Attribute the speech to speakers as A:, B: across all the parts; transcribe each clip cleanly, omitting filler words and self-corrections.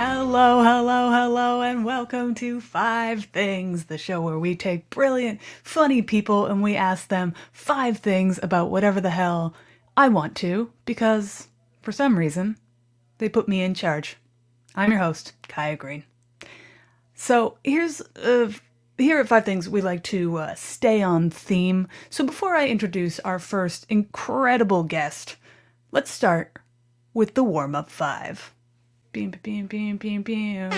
A: Hello, hello, hello, and welcome to Five Things, the show where we take brilliant, funny people and we ask them 5 things about whatever the hell I want to, because, for some reason, they put me in charge. I'm your host, Kyah Green. So, here at Five Things, we like to stay on theme. So before I introduce our first incredible guest, let's start with the warm-up 5. Beam, beam, beam, beam, beam.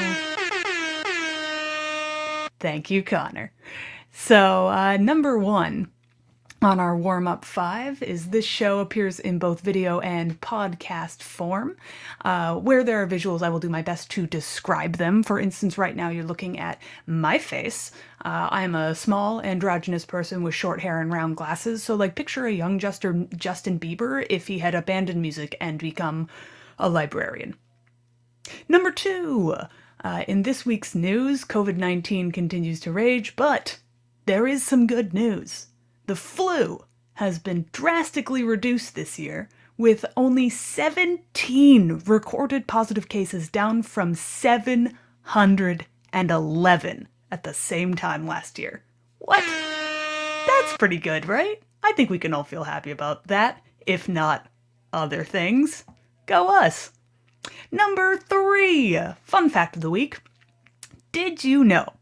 A: Thank you, Connor. So, number 1 on our warm-up 5 is this show appears in both video and podcast form. Where there are visuals, I will do my best to describe them. For instance, right now you're looking at my face. I'm a small, androgynous person with short hair and round glasses. So, picture a young Justin Bieber if he had abandoned music and become a librarian. Number 2, in this week's news, COVID-19 continues to rage, but there is some good news. The flu has been drastically reduced this year, with only 17 recorded positive cases, down from 711 at the same time last year. What? That's pretty good, right? I think we can all feel happy about that, if not other things. Go us! Number 3, fun fact of the week. Did you know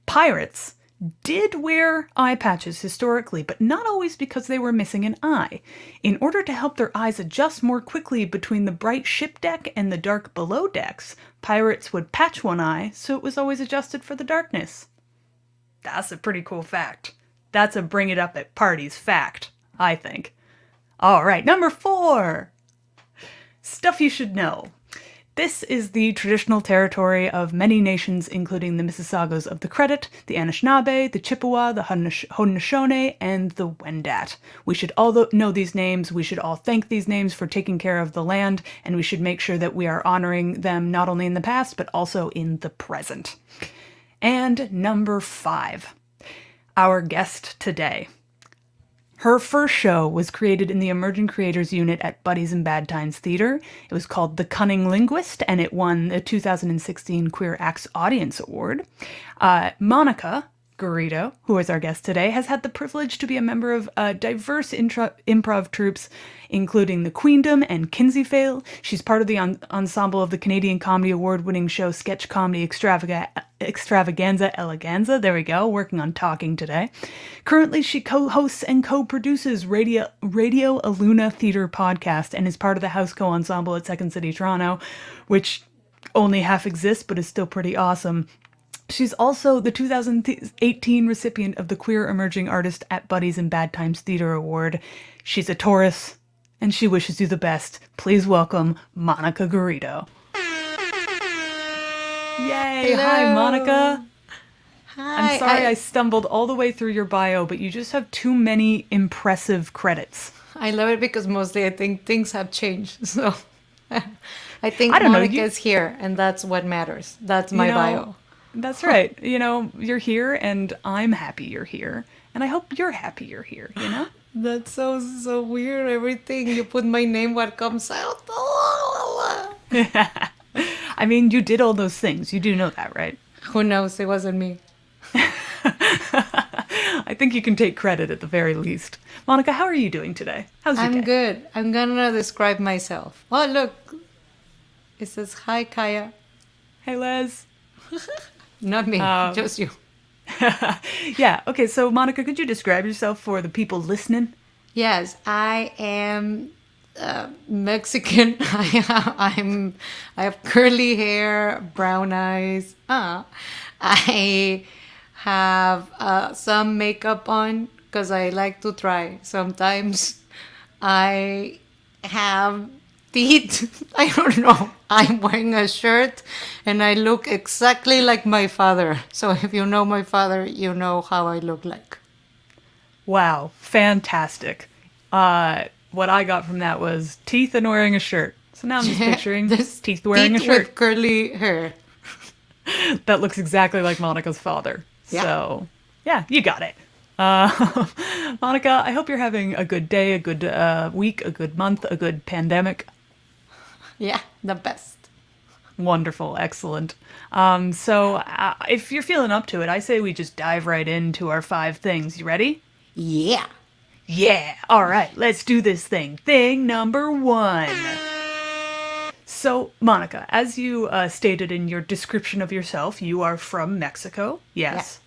A: pirates did wear eye patches historically, but not always because they were missing an eye. In order to help their eyes adjust more quickly between the bright ship deck and the dark below decks, pirates would patch one eye so it was always adjusted for the darkness. That's a pretty cool fact. That's a bring it up at parties fact, I think. All right, number 4. Stuff you should know. This is the traditional territory of many nations, including the Mississaugas of the Credit, the Anishinaabe, the Chippewa, the Haudenosaunee, and the Wendat. We should all know these names, we should all thank these names for taking care of the land, and we should make sure that we are honoring them not only in the past, but also in the present. And number 5, our guest today. Her first show was created in the Emerging Creators Unit at Buddies in Bad Times Theater. It was called The Cunning Linguist, and it won the 2016 Queer Acts Audience Award. Monica Garrido, who is our guest today, has had the privilege to be a member of diverse improv troupes, including The Queendom and Kinseyvale. She's part of the ensemble of the Canadian Comedy Award-winning show Sketch Comedy Extravaganza Eleganza. There we go, working on talking today. Currently, she co-hosts and co-produces Radio Aluna Theatre podcast and is part of the House Co-Ensemble at Second City Toronto, which only half exists but is still pretty awesome. She's also the 2018 recipient of the Queer Emerging Artist at Buddies in Bad Times Theater Award. She's a Taurus, and she wishes you the best. Please welcome Monica Garrido. Yay!
B: Hello.
A: Hi, Monica.
B: Hi.
A: I'm sorry I stumbled all the way through your bio, but you just have too many impressive credits.
B: I love it because mostly I think things have changed. So I think
A: I don't know,
B: Monica's here, and that's what matters. That's my bio.
A: That's right. You're here, and I'm happy you're here. And I hope you're happy you're here,
B: That's so weird. Everything you put my name, what comes out.
A: I mean, you did all those things. You do know that, right?
B: Who knows? It wasn't me.
A: I think you can take credit at the very least. Monica, how are you doing today? How's your day?
B: I'm good. I'm gonna describe myself. Oh, look. It says, hi, Kyah.
A: Hey, Les.
B: Not me, just you.
A: Yeah, okay, so Monica, could you describe yourself for the people listening?
B: Yes, I am Mexican. I have curly hair, brown eyes. I have some makeup on because I like to try. Sometimes I have teeth. I don't know. I'm wearing a shirt and I look exactly like my father. So if you know my father, you know how I look like.
A: Wow, fantastic. What I got from that was teeth and wearing a shirt. So now I'm just picturing teeth wearing a shirt.
B: With curly hair.
A: That looks exactly like Monica's father.
B: Yeah.
A: So, yeah, you got it. Monica, I hope you're having a good day, a good week, a good month, a good pandemic.
B: Yeah, the best.
A: Wonderful, excellent. If you're feeling up to it, I say we just dive right into our 5 things. You ready?
B: Yeah.
A: Yeah, all right, let's do this thing. Thing number 1. So, Monica, as you stated in your description of yourself, you are from Mexico.
B: Yeah.
A: Yes.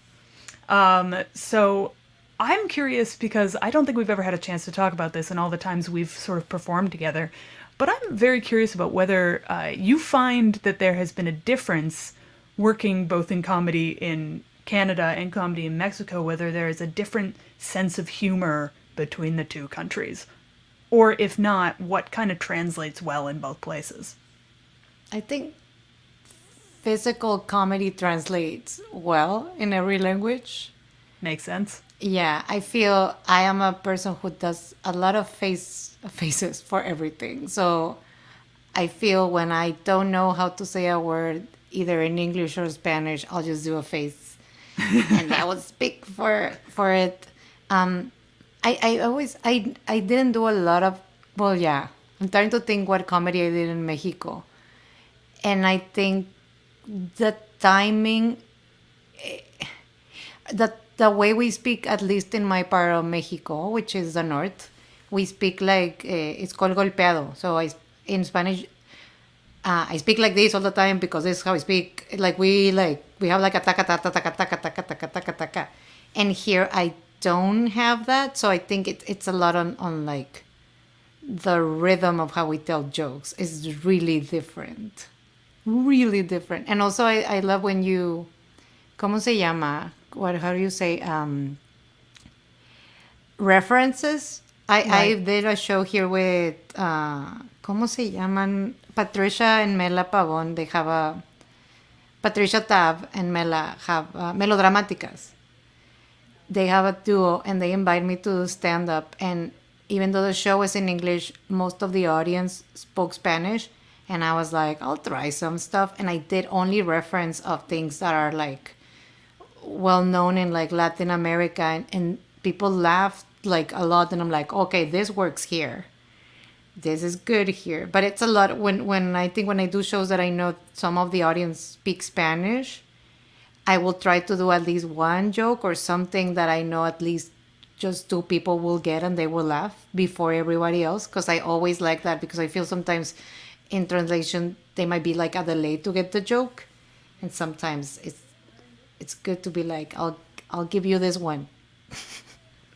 A: So, I'm curious because I don't think we've ever had a chance to talk about this in all the times we've sort of performed together. But I'm very curious about whether you find that there has been a difference working both in comedy in Canada and comedy in Mexico, whether there is a different sense of humor between the two countries. Or if not, what kind of translates well in both places?
B: I think physical comedy translates well in every language.
A: Makes sense?
B: Yeah, I feel I am a person who does a lot of faces for everything. So I feel when I don't know how to say a word, either in English or Spanish, I'll just do a face, and I will speak for it. I didn't do a lot of, well, yeah. I'm trying to think what comedy I did in Mexico, and I think the timing, the way we speak, at least in my part of Mexico, which is the north, we speak like it's called golpeado. So in Spanish, I speak like this all the time because this is how I speak. We have like a taka taka taka taka taka taka taka taka, and here I don't have that. So I think it's a lot on like the rhythm of how we tell jokes is really different. And also I love when you, ¿cómo se llama? How do you say? References. I did a show here with, ¿cómo se llaman? Patricia and Mela Pavon. They have a, Patricia Tab and Mela have Melodramáticas. They have a duo and they invite me to stand up. And even though the show is in English, most of the audience spoke Spanish. And I was like, I'll try some stuff. And I did only reference of things that are like well known in like Latin America, and people laughed like a lot, and I'm like, okay, this works here, this is good here. But it's a lot when I think when I do shows that I know some of the audience speak Spanish, I will try to do at least one joke or something that I know at least just 2 people will get and they will laugh before everybody else, because I always like that, because I feel sometimes in translation they might be like a delay to get the joke, and sometimes it's good to be like, I'll give you this one.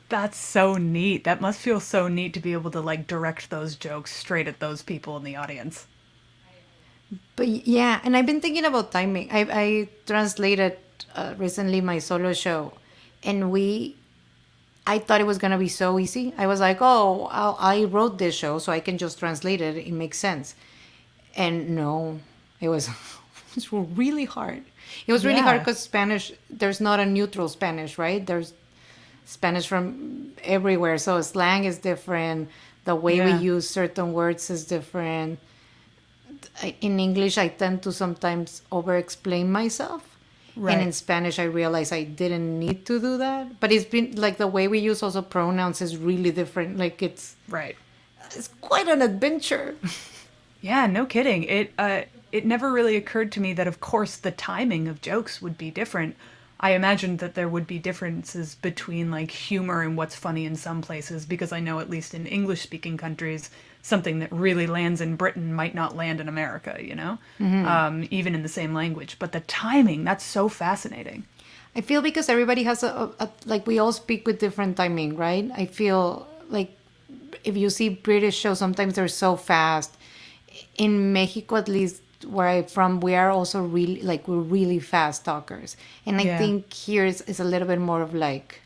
A: That's so neat. That must feel so neat to be able to like direct those jokes straight at those people in the audience.
B: But yeah, and I've been thinking about timing. I translated recently my solo show, and I thought it was gonna be so easy. I was like, oh, I wrote this show, so I can just translate it. It makes sense. And no, it was it's really hard. It was really hard because Spanish, there's not a neutral Spanish, right? There's Spanish from everywhere. So slang is different. The way we use certain words is different. In English, I tend to sometimes over-explain myself. Right. And in Spanish, I realized I didn't need to do that. But it's been like the way we use also pronouns is really different. Like it's quite an adventure.
A: Yeah, no kidding. It never really occurred to me that, of course, the timing of jokes would be different. I imagined that there would be differences between, like, humor and what's funny in some places, because I know, at least in English-speaking countries, something that really lands in Britain might not land in America, you know? Mm-hmm. Even in the same language. But the timing, that's so fascinating.
B: I feel because everybody has like, we all speak with different timing, right? I feel like if you see British shows, sometimes they're so fast. In Mexico, at least, where I'm from, we are also really like we're really fast talkers, and I think here is a little bit more of like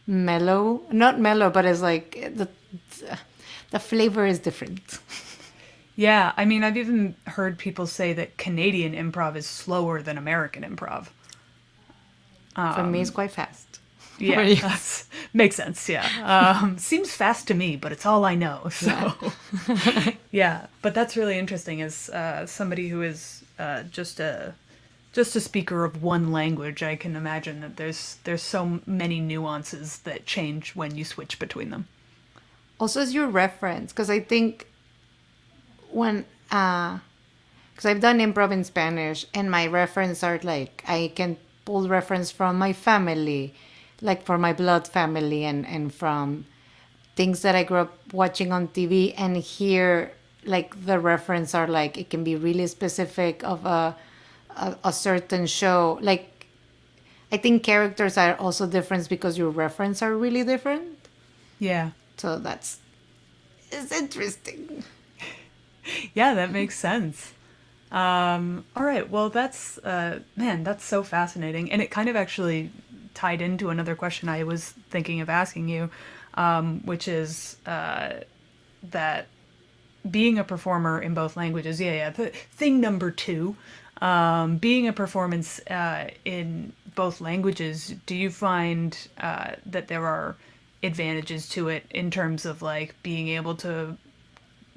B: mellow, not mellow, but it's like the flavor is different.
A: Yeah, I mean, I've even heard people say that Canadian improv is slower than American improv.
B: For me, it's quite fast.
A: Yeah, makes sense. Yeah, seems fast to me, but it's all I know. So, yeah, but that's really interesting. As somebody who is just a speaker of one language, I can imagine that there's so many nuances that change when you switch between them.
B: Also, as your reference, because I think when because because I've done improv in Spanish, and my reference are like I can pull reference from my family, like for my blood family, and from things that I grew up watching on TV. And here, like the reference are like it can be really specific of a certain show. Like I think characters are also different because your reference are really different.
A: Yeah.
B: So it's interesting.
A: Yeah, that makes sense. All right. Well, that's man, that's so fascinating, and it kind of actually tied into another question I was thinking of asking you, which is that being a performer in both languages. Yeah, yeah. Thing number two, being a performance in both languages. Do you find that there are advantages to it in terms of like being able to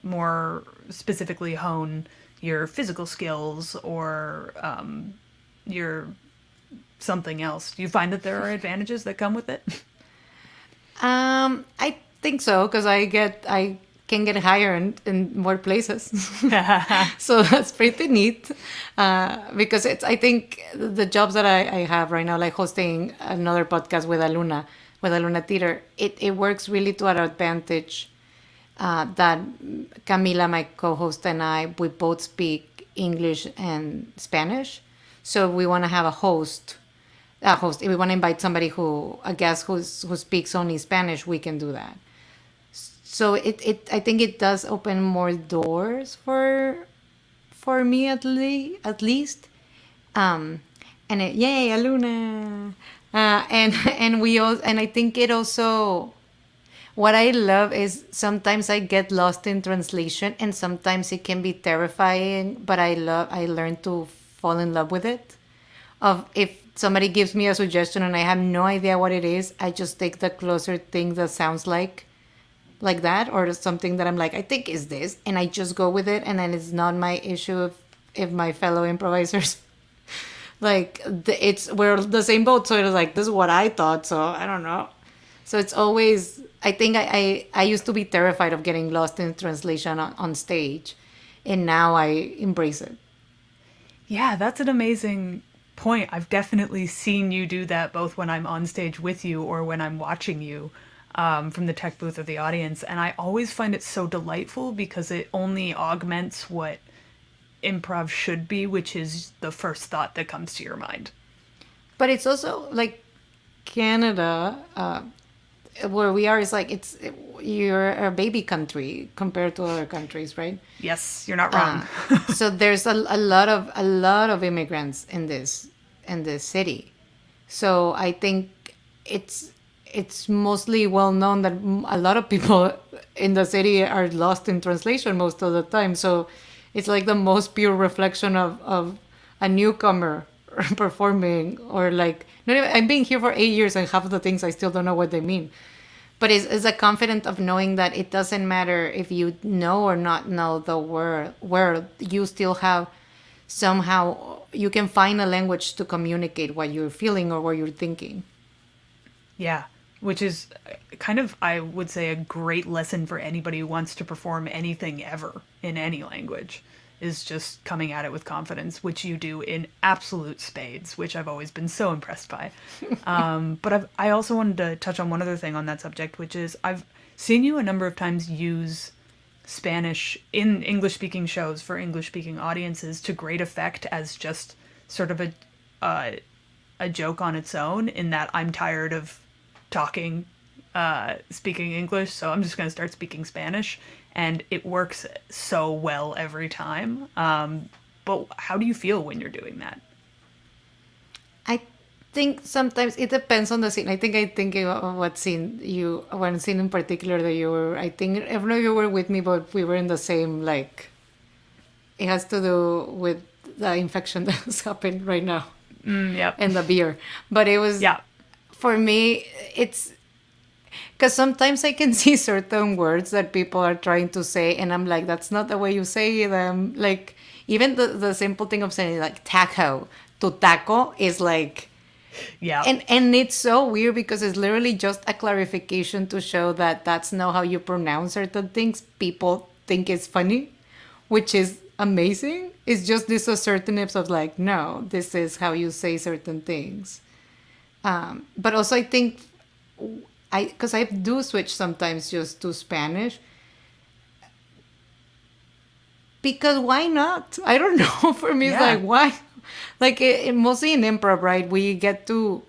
A: more specifically hone your physical skills or your something else? Do you find that there are advantages that come with it?
B: I think so because I can get hired in more places, so that's pretty neat. Because it's I think the jobs that I have right now, like hosting another podcast with Aluna Theater, it works really to our advantage. That Camila, my co-host, and we both speak English and Spanish. So we want to have a host. If we want to invite somebody a guest who speaks only Spanish, we can do that. So I think it does open more doors for me at least. Yay, Aluna. And I think it also. What I love is sometimes I get lost in translation, and sometimes it can be terrifying, but I learn to fall in love with it. Of if somebody gives me a suggestion and I have no idea what it is, I just take the closer thing that sounds like that, or something that I'm like, I think is this, and I just go with it, and then it's not my issue if my fellow improvisers we're the same boat, so it's like this is what I thought, so I don't know. So it's always, I think I used to be terrified of getting lost in translation on stage, and now I embrace it.
A: Yeah, that's an amazing point. I've definitely seen you do that both when I'm on stage with you or when I'm watching you from the tech booth or the audience. And I always find it so delightful because it only augments what improv should be, which is the first thought that comes to your mind.
B: But it's also like Canada, where we are, is like you're a baby country compared to other countries, right?
A: Yes, you're not wrong.
B: So there's a lot of immigrants in this city. So I think it's mostly well known that a lot of people in the city are lost in translation most of the time. So it's like the most pure reflection of a newcomer performing, or like not even, I'm being here for 8 years and half of the things I still don't know what they mean. But it's a confidence of knowing that it doesn't matter if you know or not know the word, you still have somehow, you can find a language to communicate what you're feeling or what you're thinking.
A: Yeah, which is kind of, I would say, a great lesson for anybody who wants to perform anything ever in any language, is just coming at it with confidence, which you do in absolute spades, which I've always been so impressed by. But I also wanted to touch on one other thing on that subject, which is I've seen you a number of times use Spanish in English-speaking shows for English-speaking audiences to great effect as just sort of a joke on its own, in that I'm tired of speaking English, so I'm just going to start speaking Spanish. And it works so well every time. But how do you feel when you're doing that?
B: I think sometimes it depends on the scene. I think of what scene one scene in particular that you were, I think, I don't know if you were with me, but we were in the same, like, it has to do with the infection that's happened right now.
A: Yep.
B: And the beer. But it was,
A: yeah.
B: For me, it's, because sometimes I can see certain words that people are trying to say, and I'm like, that's not the way you say them. Like, even the simple thing of saying, like, taco to taco is like,
A: yeah.
B: And it's so weird because it's literally just a clarification to show that that's not how you pronounce certain things. People think it's funny, which is amazing. It's just this assertiveness of like, no, this is how you say certain things. But also I think because I do switch sometimes just to Spanish. Because why not? I don't know. For me, it's
A: Yeah.
B: like, why? Like, mostly in improv, right? We get to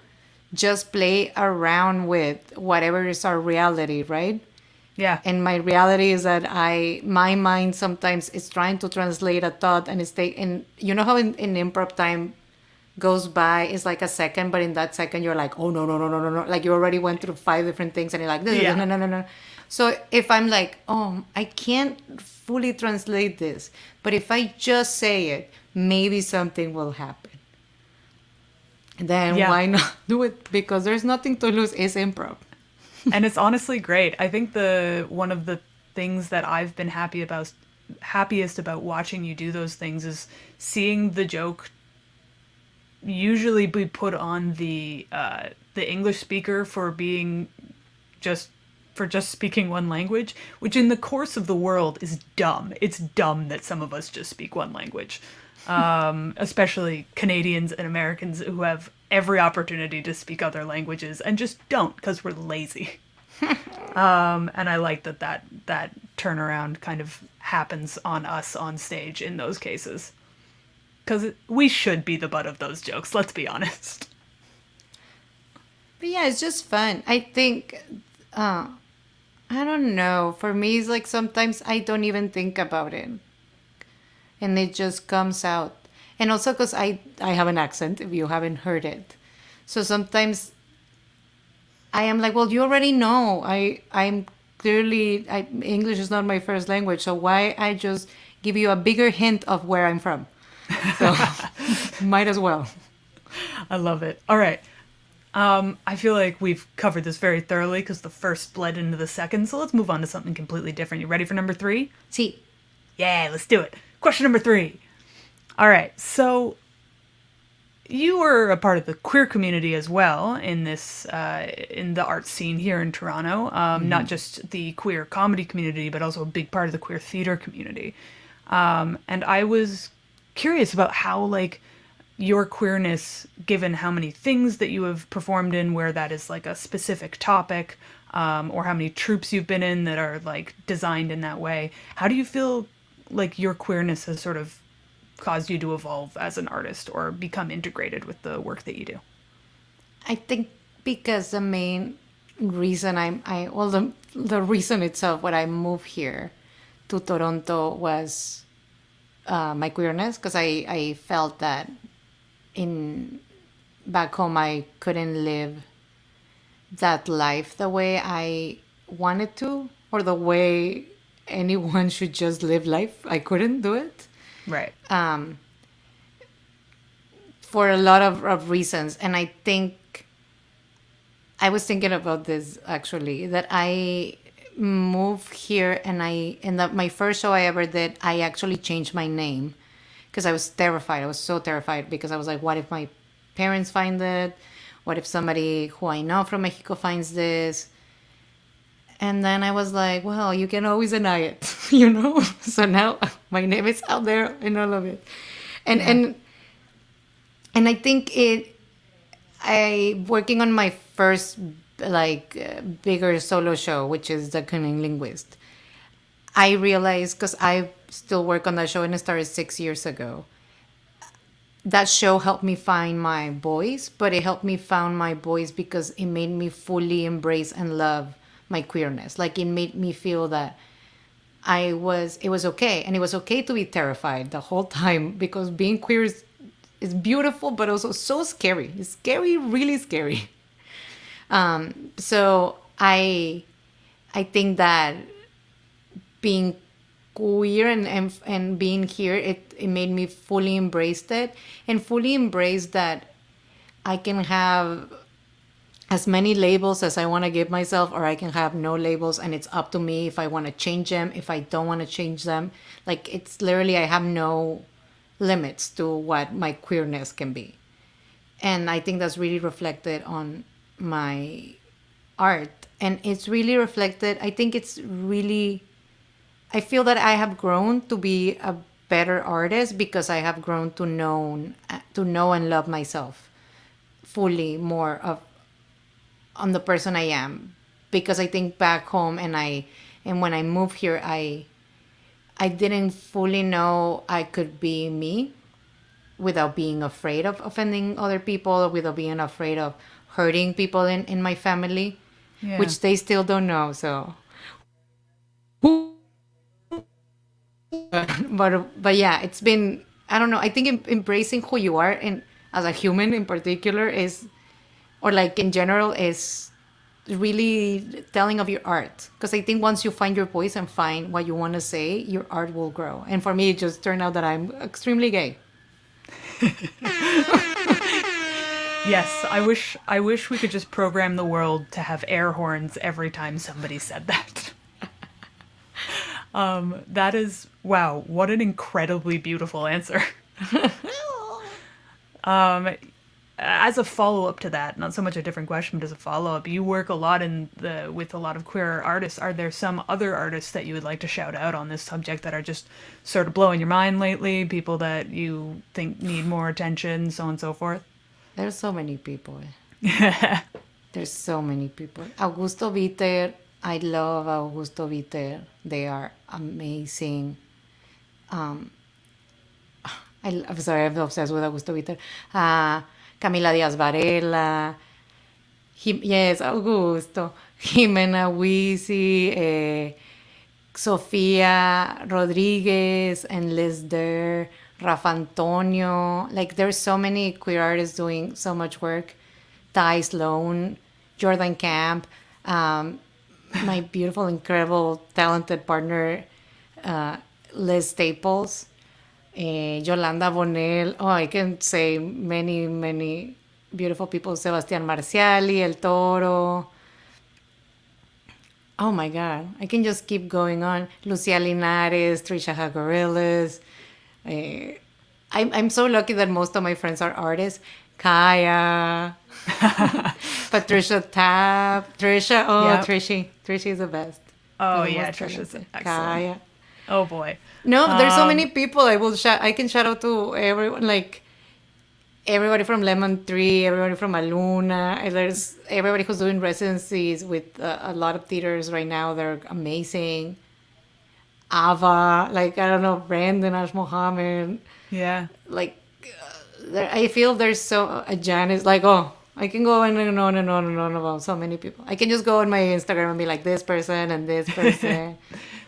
B: just play around with whatever is our reality, right?
A: Yeah.
B: And my reality is that my mind sometimes is trying to translate a thought and and you know how in improv time goes by, it's like a second, but in that second you're like, oh no, no, no, no, no, no. Like you already went through 5 different things and you're like,
A: Yeah.
B: no, no, no, no. So if I'm like, oh, I can't fully translate this, but if I just say it, maybe something will happen. Then
A: Yeah.
B: why not do it? Because there's nothing to lose. It's improv.
A: And it's honestly great. I think the one of the things that I've been happiest about watching you do those things is seeing the joke usually be put on the English speaker for being just for just speaking one language, which in the course of the world is dumb. It's dumb that some of us just speak one language, especially Canadians and Americans who have every opportunity to speak other languages and just don't because we're lazy. And I like that turnaround kind of happens on us on stage in those cases. Because we should be the butt of those jokes, let's be honest.
B: But yeah, it's just fun. I think, I don't know. For me, it's like sometimes I don't even think about it. And it just comes out. And also because I have an accent, if you haven't heard it. So sometimes I am like, well, you already know. I'm clearly, English is not my first language. So why I just give you a bigger hint of where I'm from? So might as well.
A: I love it. All right. I feel like we've covered this very thoroughly because the first bled into the second. So let's move on to something completely different. You ready for number 3?
B: See,
A: Yeah, let's do it. Question number 3. All right. So you were a part of the queer community as well in this in the art scene here in Toronto. Not just the queer comedy community, but also a big part of the queer theater community. And I was curious about how like your queerness, given how many things that you have performed in where that is like a specific topic, or how many troupes you've been in that are like designed in that way. How do you feel like your queerness has sort of caused you to evolve as an artist or become integrated with the work that you do?
B: I think because the main reason the reason itself when I moved here to Toronto was my queerness, because I felt that in back home I couldn't live that life the way I wanted to, or the way anyone should just live life. I couldn't do it
A: Right.
B: for a lot of reasons. And I think I was thinking about this actually, that I moved here and my first show I ever did, I actually changed my name because I was terrified. I was so terrified because I was like, what if my parents find it? What if somebody who I know from Mexico finds this? And then I was like, well, you can always deny it, you know? So now my name is out there in all of it. And and I think I working on my first bigger solo show, which is The Cunning Linguist. I realized, because I still work on that show and it started 6 years ago, that show helped me find my voice, but it helped me find my voice because it made me fully embrace and love my queerness. Like it made me feel that it was okay. And it was okay to be terrified the whole time, because being queer is beautiful, but also so scary. It's scary, really scary. So I think that being queer and being here, it made me fully embrace it, and fully embrace that I can have as many labels as I want to give myself, or I can have no labels, and it's up to me if I want to change them, if I don't want to change them. Like it's literally, I have no limits to what my queerness can be. And I think that's really reflected on my art. And it's really reflected, I think it's really, I feel that I have grown to be a better artist because I have grown to know and love myself fully more of on the person I am. Because I think back home and when I moved here, I didn't fully know I could be me without being afraid of offending other people, without being afraid of hurting people in my family,
A: Yeah.
B: which they still don't know. So, but yeah, it's been, I don't know. I think embracing who you are and as a human in particular is, or like in general, is really telling of your art. Because I think once you find your voice and find what you want to say, your art will grow. And for me, it just turned out that I'm extremely gay.
A: Yes, I wish we could just program the world to have air horns every time somebody said that. That is, wow, what an incredibly beautiful answer. As a follow-up to that, not so much a different question, but as a follow-up, you work a lot with a lot of queer artists. Are there some other artists that you would like to shout out on this subject that are just sort of blowing your mind lately? People that you think need more attention, so on and so forth?
B: There's so many people. There's so many people. Augusto Viter, I love Augusto Viter. They are amazing. I'm sorry, I'm obsessed with Augusto Viter. Camila Diaz Varela. Yes, Augusto. Jimena Huisi, Sofia Rodriguez, and Liz Durr, Rafa Antonio. Like, there's so many queer artists doing so much work. Ty Sloan, Jordan Camp, my beautiful, incredible, talented partner, Liz Staples, Yolanda Bonel. Oh, I can say many, many beautiful people. Sebastián Marciali, El Toro. Oh my God, I can just keep going on. Lucia Linares, Trisha Hagarillas. I'm so lucky that most of my friends are artists. Kyah, Patricia Tapp, Trisha. Oh,
A: Yep.
B: Trisha is the best.
A: Oh,
B: The
A: yeah,
B: most
A: Trisha's
B: talented.
A: excellent.
B: Kyah.
A: Oh, boy.
B: No, there's so many people. I can shout out to everyone, like everybody from Lemon Tree, everybody from Aluna. And there's everybody who's doing residencies with a lot of theaters right now. They're amazing. Ava, like, I don't know, Brandon Ash Mohammed.
A: Yeah.
B: Like, I feel there's Janice, like, oh, I can go on and on and on and on about so many people. I can just go on my Instagram and be like, this person and this person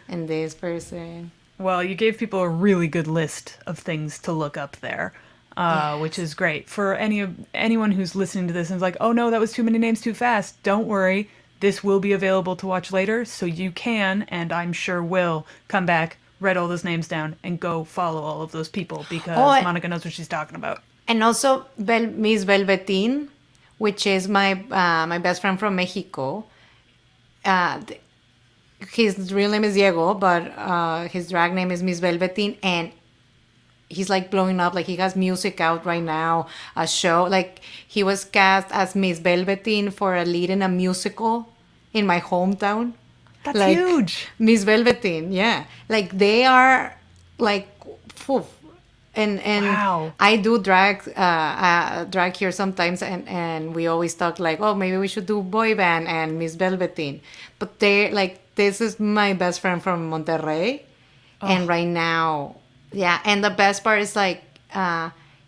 B: and this person.
A: Well, you gave people a really good list of things to look up there, which is great. For anyone who's listening to this and is like, oh no, that was too many names too fast, don't worry. This will be available to watch later, so you can, and I'm sure will, come back, write all those names down, and go follow all of those people, because Monica knows what she's talking about.
B: And also Miss Velveteen, which is my best friend from Mexico. His real name is Diego, but his drag name is Miss Velveteen, and he's like blowing up. Like, he has music out right now, a show. Like, he was cast as Miss Velveteen for a lead in a musical in my hometown.
A: That's
B: like,
A: huge.
B: Miss Velveteen, yeah. Like, they are like, poof. And
A: Wow.
B: I do drag here sometimes, and we always talk like, oh, maybe we should do boy band and Miss Velveteen. But they like, this is my best friend from Monterrey, and right now, yeah. And the best part is like,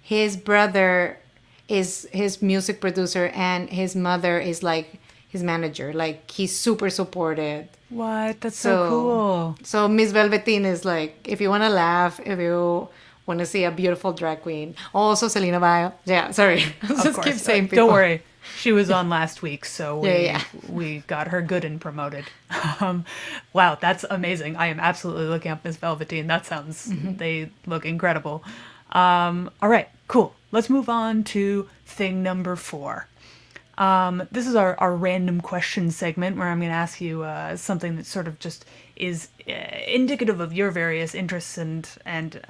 B: his brother is his music producer, and his mother is like his manager. Like, he's super supported.
A: What? That's so cool.
B: So Miss Velveteen is like, if you want to laugh, if you want to see a beautiful drag queen. Also Selena Vile. Yeah, sorry. Just keep saying people.
A: Don't worry. She was on last week, so we got her good and promoted. Wow, that's amazing. I am absolutely looking up Miss Velveteen. That sounds, they look incredible. All right, cool. Let's move on to thing number 4. This is our random question segment where I'm going to ask you something that sort of just is indicative of your various interests and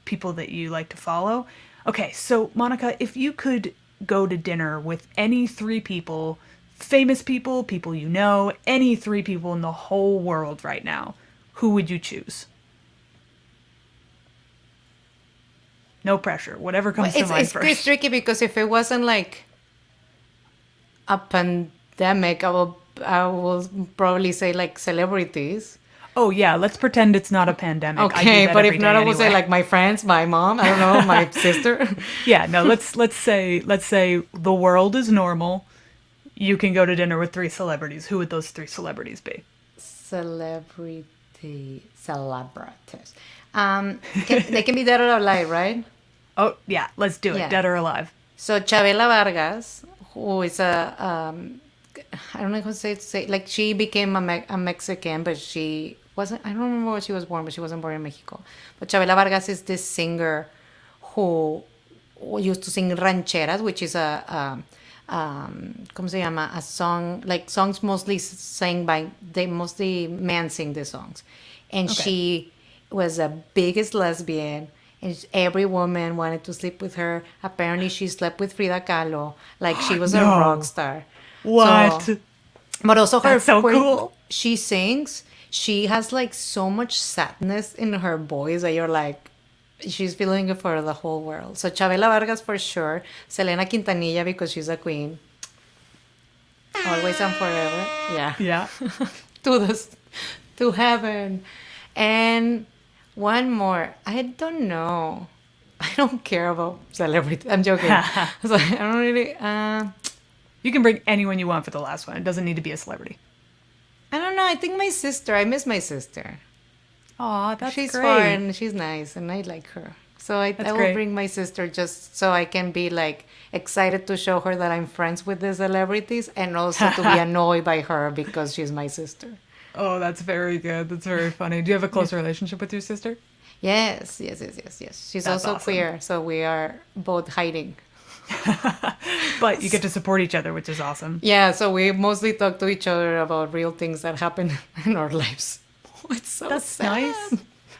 A: people that you like to follow. Okay, so Monica, if you could go to dinner with any 3 people, famous people, people you know, any 3 people in the whole world right now, who would you choose? No pressure. Whatever comes to mind
B: It's
A: first.
B: tricky because if it wasn't like a pandemic, I will probably say like celebrities.
A: Oh yeah, let's pretend it's not a pandemic. I do
B: Okay,
A: that
B: but
A: every
B: if not,
A: day
B: I will say
A: anyway.
B: like my friends, my mom, I don't know, my sister.
A: Yeah, no, let's say the world is normal. You can go to dinner with 3 celebrities. Who would those 3 celebrities be?
B: Celebrities. They can be dead or alive, right?
A: Oh, yeah, let's do it.
B: Yeah.
A: Dead or alive.
B: So Chabela Vargas, who is I don't know how to say like she became a Mexican, but she wasn't. I don't remember where she was born, but she wasn't born in Mexico. But Chabela Vargas is this singer who used to sing rancheras, which is ¿cómo se llama? A song, like songs mostly sang by, they mostly men sing the songs. And
A: Okay.
B: she was the biggest lesbian. And every woman wanted to sleep with her. Apparently, she slept with Frida Kahlo. Like, she was a
A: No.
B: rock star.
A: What?
B: So, but also her,
A: That's so
B: when
A: cool.
B: she sings, she has like so much sadness in her voice that you're like, she's feeling it for the whole world. So Chabela Vargas for sure. Selena Quintanilla because she's a queen. Always and forever. Yeah.
A: Yeah.
B: To heaven. And one more. I don't know. I don't care about celebrities. I'm joking. So I don't really.
A: You can bring anyone you want for the last one. It doesn't need to be a celebrity.
B: I don't know. I think my sister. I miss my sister.
A: Aw, that's
B: She's
A: great.
B: fun. She's nice, and I like her. So I will
A: great.
B: bring my sister just so I can be like excited to show her that I'm friends with the celebrities, and also to be annoyed by her because she's my sister.
A: Oh, that's very good. That's very funny. Do you have a close relationship with your sister?
B: Yes. She's
A: That's
B: also
A: awesome.
B: queer, so we are both hiding.
A: But you get to support each other, which is awesome.
B: Yeah, so we mostly talk to each other about real things that happen in our lives. It's so
A: That's
B: sad.
A: nice.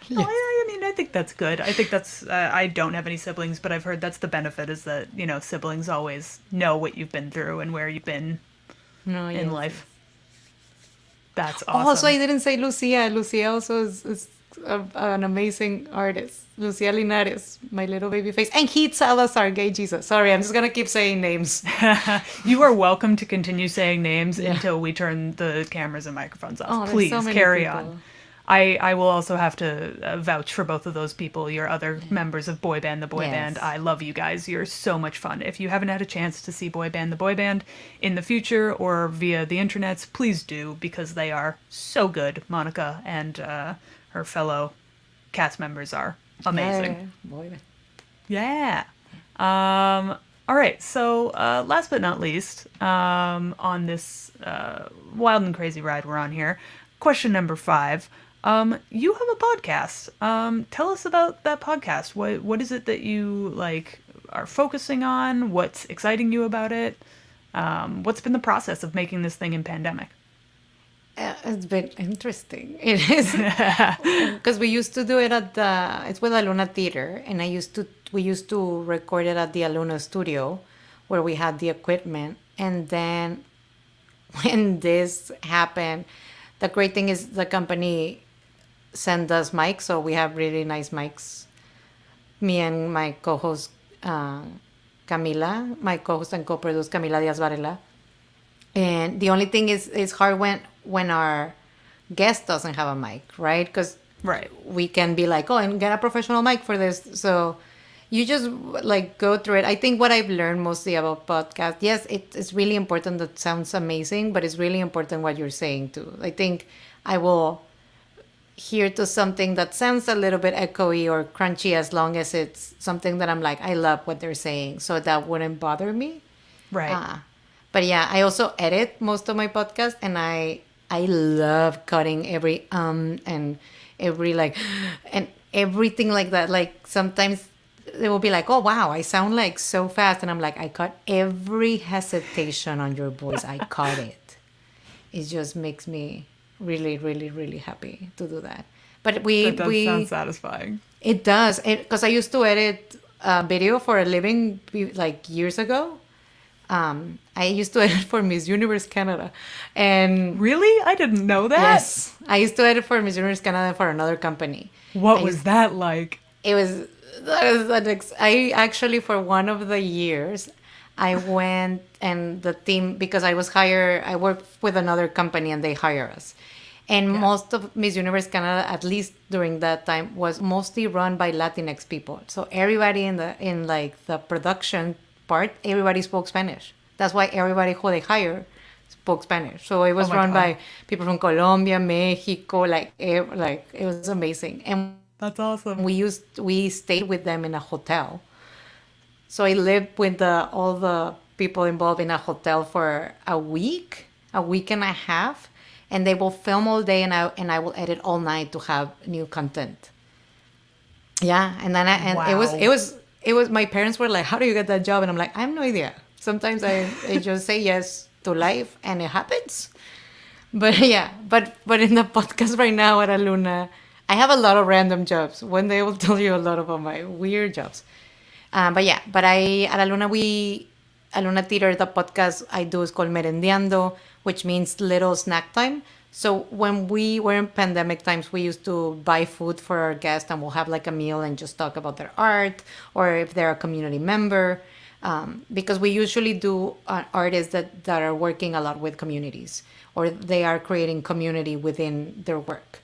A: No, I mean, I think that's good. I think that's. I don't have any siblings, but I've heard that's the benefit is that siblings always know what you've been through and where you've been
B: No,
A: in
B: yes.
A: life. That's awesome.
B: Also, I didn't say Lucia. Lucia also is an amazing artist. Lucia Linares, my little baby face. And Heath Salazar, gay Jesus. Sorry, I'm just going to keep saying names.
A: You are welcome to continue saying names until we turn the cameras and microphones off.
B: Oh, there's
A: Please
B: so many
A: carry
B: people.
A: on. I will also have to vouch for both of those people, your other members of Boy Band the Boy
B: Yes.
A: Band. I love you guys. You're so much fun. If you haven't had a chance to see Boy Band the Boy Band in the future or via the internets, please do because they are so good. Monica and her fellow cast members are amazing.
B: Yeah, boy.
A: Yeah. All right. So, last but not least, on this wild and crazy ride we're on here, question number 5. You have a podcast. Tell us about that podcast. What is it that you are focusing on? What's exciting you about it? What's been the process of making this thing in pandemic?
B: It's been interesting. It is because we used to do it it's with Aluna Theater, and we used to record it at the Aluna studio, where we had the equipment. And then when this happened, the great thing is the company sent us mics, so we have really nice mics. Me and my co-host Camila, my co-host and co-producer Camila Diaz Varela. And the only thing is it's hard when our guest doesn't have a mic, right? Because
A: Right.
B: we can be like, oh, and get a professional mic for this. So you just go through it. I think what I've learned mostly about podcasts, yes, it's really important. That sounds amazing, but it's really important what you're saying too. I think I will hear to something that sounds a little bit echoey or crunchy as long as it's something that I'm like, I love what they're saying. So that wouldn't bother me.
A: Right.
B: But yeah, I also edit most of my podcasts, and I love cutting every and every and everything like that. Like sometimes they will be like, oh wow, I sound like so fast, and I'm like, I cut every hesitation on your voice. I cut it. It just makes me really, really, really happy to do that. But
A: That does sound satisfying.
B: it does, because I used to edit video for a living like years ago. I used to edit for Miss Universe Canada, and
A: Really? I didn't know that.
B: yes, I used to edit for Miss Universe Canada for another company.
A: What was that like?
B: It was I actually, for one of the years, I went and the team, because I was hired, I worked with another company and they hire us. And
A: Yeah.
B: most of Miss Universe Canada, at least during that time, was mostly run by Latinx people. So everybody in like the production part, everybody spoke Spanish. That's why everybody who they hire spoke Spanish. So it
A: Oh
B: was
A: my
B: run
A: God.
B: by people from Colombia, Mexico, like it was amazing. And
A: That's awesome.
B: we stayed with them in a hotel. So I lived with all the people involved in a hotel for a week and a half, and they will film all day, and I will edit all night to have new content. Yeah, and then and
A: Wow.
B: it was my parents were like, "How do you get that job?" And I'm like, "I have no idea. Sometimes I just say yes to life, and it happens." But yeah, but in the podcast right now at Aluna, I have a lot of random jobs. One day I will tell you a lot about my weird jobs. But yeah, but I at Aluna Theater, the podcast I do is called Merendiando, which means little snack time. So when we were in pandemic times, we used to buy food for our guests, and we'll have like a meal and just talk about their art, or if they're a community member, because we usually do artists that are working a lot with communities, or they are creating community within their work.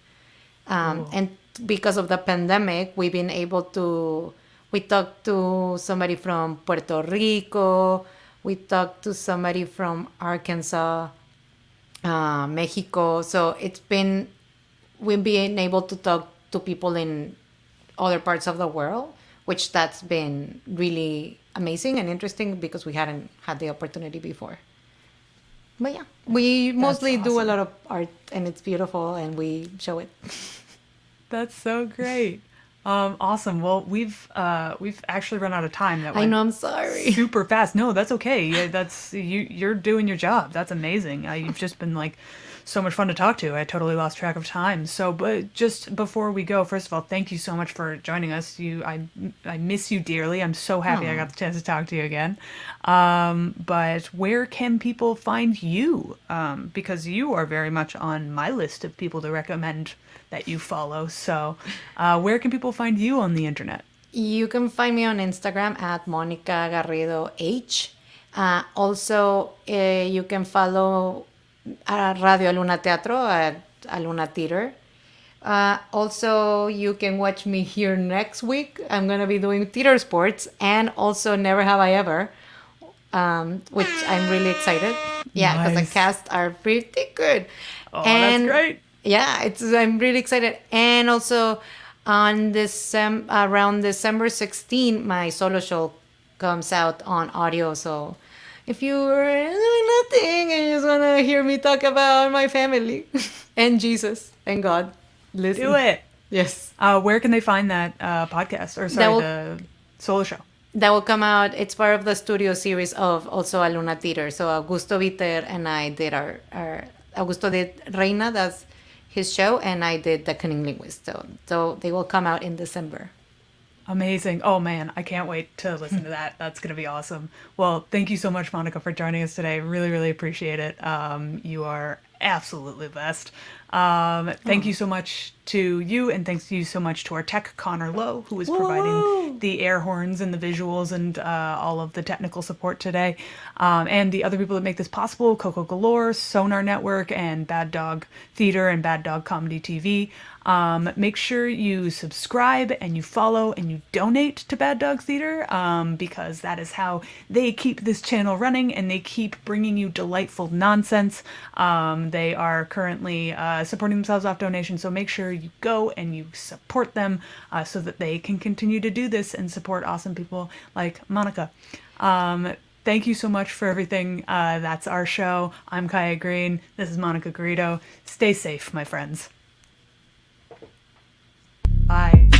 A: Cool.
B: And because of the pandemic, we've been able to. We talked to somebody from Puerto Rico. We talked to somebody from Arkansas, Mexico. So we've been able to talk to people in other parts of the world, which that's been really amazing and interesting because we hadn't had the opportunity before. But yeah, we
A: That's
B: mostly do a
A: awesome.
B: lot of art and it's beautiful and we show it.
A: That's so great. Awesome. Well, we've actually run out of time. That
B: I
A: went
B: know, I'm sorry.
A: super fast. No, that's okay. Yeah, that's you're doing your job. That's amazing. You've just been like so much fun to talk to. I totally lost track of time. So, but just before we go, first of all, thank you so much for joining us. I miss you dearly. I'm so happy I got the chance to talk to you again. But where can people find you? Because you are very much on my list of people to recommend that you follow. So, where can people find you on the internet?
B: You can find me on Instagram at Monica Garrido H. Also, you can follow Radio Luna Teatro at Aluna Theater. Also, you can watch me here next week. I'm going to be doing theater sports and also Never Have I Ever, which I'm really excited. Yeah, because the
A: Nice.
B: cast are pretty good.
A: Oh, that's
B: And
A: great.
B: yeah, I'm really excited. And also on around December 16, my solo show comes out on audio. So if you are doing nothing and you just want to hear me talk about my family and Jesus and God,
A: Do
B: listen.
A: it.
B: Yes.
A: Where can they find that podcast? Or
B: That
A: sorry,
B: will
A: the solo show.
B: that will come out. It's part of the studio series of also Aluna Theater. So Augusto Viter and I did our Augusto did Reina, that's his show, and I did The Cunning Linguist. So they will come out in December.
A: Amazing. Oh man, I can't wait to listen to that. That's going to be awesome. Well, thank you so much, Monica, for joining us today. Really, really appreciate it. You are absolutely the best. Thank you so much to you, and thanks to you so much to our tech, Connor Lowe, who is providing
B: Woo!
A: the air horns and the visuals and all of the technical support today. And the other people that make this possible, Coko Galore, Sonar Network, and Bad Dog Theater and Bad Dog Comedy TV. Make sure you subscribe and you follow and you donate to Bad Dog Theater because that is how they keep this channel running and they keep bringing you delightful nonsense. They are currently supporting themselves off donations, so make sure you go and you support them so that they can continue to do this and support awesome people like Monica. Thank you so much for everything. That's our show. I'm Kyah Green. This is Monica Garrido. Stay safe, my friends. Bye.